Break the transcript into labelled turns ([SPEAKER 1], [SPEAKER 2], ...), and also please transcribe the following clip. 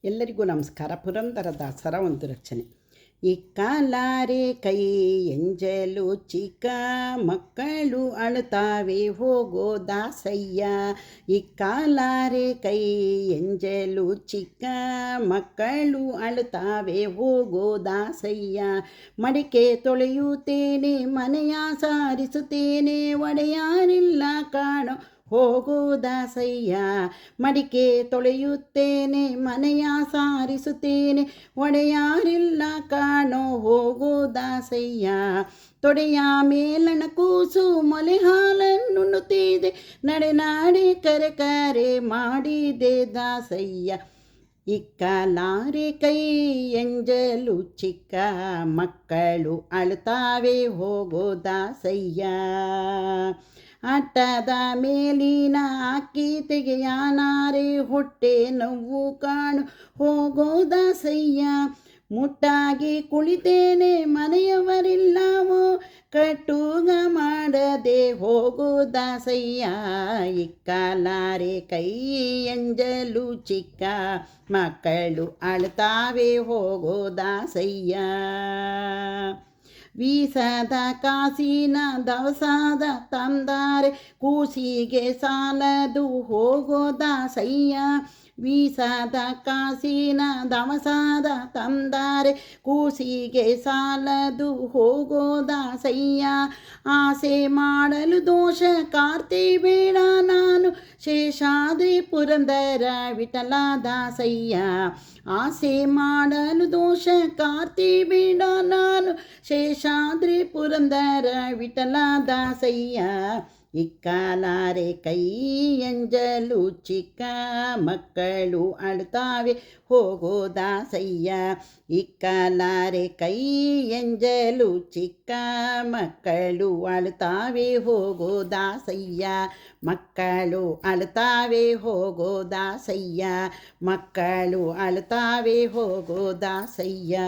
[SPEAKER 1] ಎಲ್ಲರಿಗೂ ನಮಸ್ಕಾರ. ಪುರಂದರದಾಸರ ಒಂದು ರಚನೆ. ಇಕ್ಕಲಾರೆ ಕೈ ಎಂಜಲು ಚಿಕ್ಕ ಮಕ್ಕಳು ಅಳುತ್ತಾವೆ ಹೋಗೋ ದಾಸಯ್ಯ. ಇಕ್ಕಲಾರೆ ಕೈ ಎಂಜಲು ಚಿಕ್ಕ ಮಕ್ಕಳು ಅಳುತ್ತಾವೆ ಹೋಗೋ ದಾಸಯ್ಯ. ಮಡಿಕೆ ತೊಳೆಯುತ್ತೇನೆ ಮನೆಯ ಸಾರಿಸುತ್ತೇನೆ ಒಡೆಯಾರಿಲ್ಲ ಕಾಣೋ ಹೋಗೋ ದಾಸಯ್ಯ. ಮಡಿಕೆ ತೊಳೆಯುತ್ತೇನೆ ಮನೆಯ ಸಾರಿಸುತ್ತೇನೆ ಒಡೆಯಾರಿಲ್ಲ ಕಾಣೋ ಹೋಗೋ ದಾಸಯ್ಯ. ತೊಡೆಯ ಮೇಲಣ ಕೂಸು ಮೊಲೆ ಹಾಲನ್ನುಣ್ಣುತ್ತಿದೆ ನಡೆನಾಡಿ ಕರೆ ಕರೆ ಮಾಡಿದೆ ದಾಸಯ್ಯ. ಇಕ್ಕಲಾರೆ ಕೈ ಎಂಜಲು ಚಿಕ್ಕ ಮಕ್ಕಳು ಅಳುತ್ತಾವೆ ಹೋಗೋ ದಾಸಯ್ಯ. ಅಟ್ಟದ ಮೇಲಿನ ಅಕ್ಕಿ ತೆಗೆಯಾನಾರೆ ಹೊಟ್ಟೆ ನೋವು ಕಾಣು ಹೋಗೋ ದಾಸಯ್ಯ. ಮುಟ್ಟಾಗಿ ಕುಳಿತೇನೆ ಮನೆಯವರಿಲ್ಲವೋ ಕಟ್ಟುಗ ಮಾಡದೆ ಹೋಗೋ ದಾಸಯ್ಯ. ಇಕ್ಕಲಾರೆ ಕೈ ಎಂಜಲು ಚಿಕ್ಕ ಮಕ್ಕಳು ಅಳುತ್ತಾವೆ ಹೋಗೋ ದಾಸಯ್ಯ. ವೀಸದ ಕಾಸಿನ ದವಸಾದ ತಂದಾರೆ ಕೂಸಿಗೆ ಸಾಲದು ಹೋಗೋ ದಾಸಯ್ಯ. ವೀಸದ ಕಾಸಿನ ದವಸಾದ ತಂದಾರೆ ಕೂಸಿಗೆ ಸಾಲದು ಹೋಗೋ ದಾಸಯ್ಯ. ಆಸೆ ಮಾಡಲು ದೋಷ ಕಾರ್ತಿ ಬೇಡ ನಾನು ಶೇಷಾದ್ರಿ ಪುರಂದರ ವಿಠಲ ದಾಸಯ್ಯ. ಆಸೆ ಮಾಡಲು ದೋಷ ಕಾರ್ತಿ ಬೇಡ ನಾನು ಶೇಷಾದ್ರಿ ಪುರಂದರ ವಿಠಲ ದಾಸಯ್ಯ. ಇಕ್ಕಲಾರೆ ಕೈ ಎಂಜಲು ಚಿಕ್ಕ ಮಕ್ಕಳು ಅಳುತ್ತಾವೆ ಹೋಗೋ ದಾಸಯ್ಯ. ಇಕ್ಕಲಾರೆ ಕೈ ಎಂಜಲು ಚಿಕ್ಕ ಮಕ್ಕಳು ಅಳುತ್ತಾವೆ ಹೋಗೋ ದಾಸಯ್ಯ. ಮಕ್ಕಳು ಅಳುತ್ತಾವೆ ಹೋಗೋ ದಾಸಯ್ಯ. ಮಕ್ಕಳು ಅಳುತ್ತಾವೆ ಹೋಗೋ ದಾಸಯ್ಯ.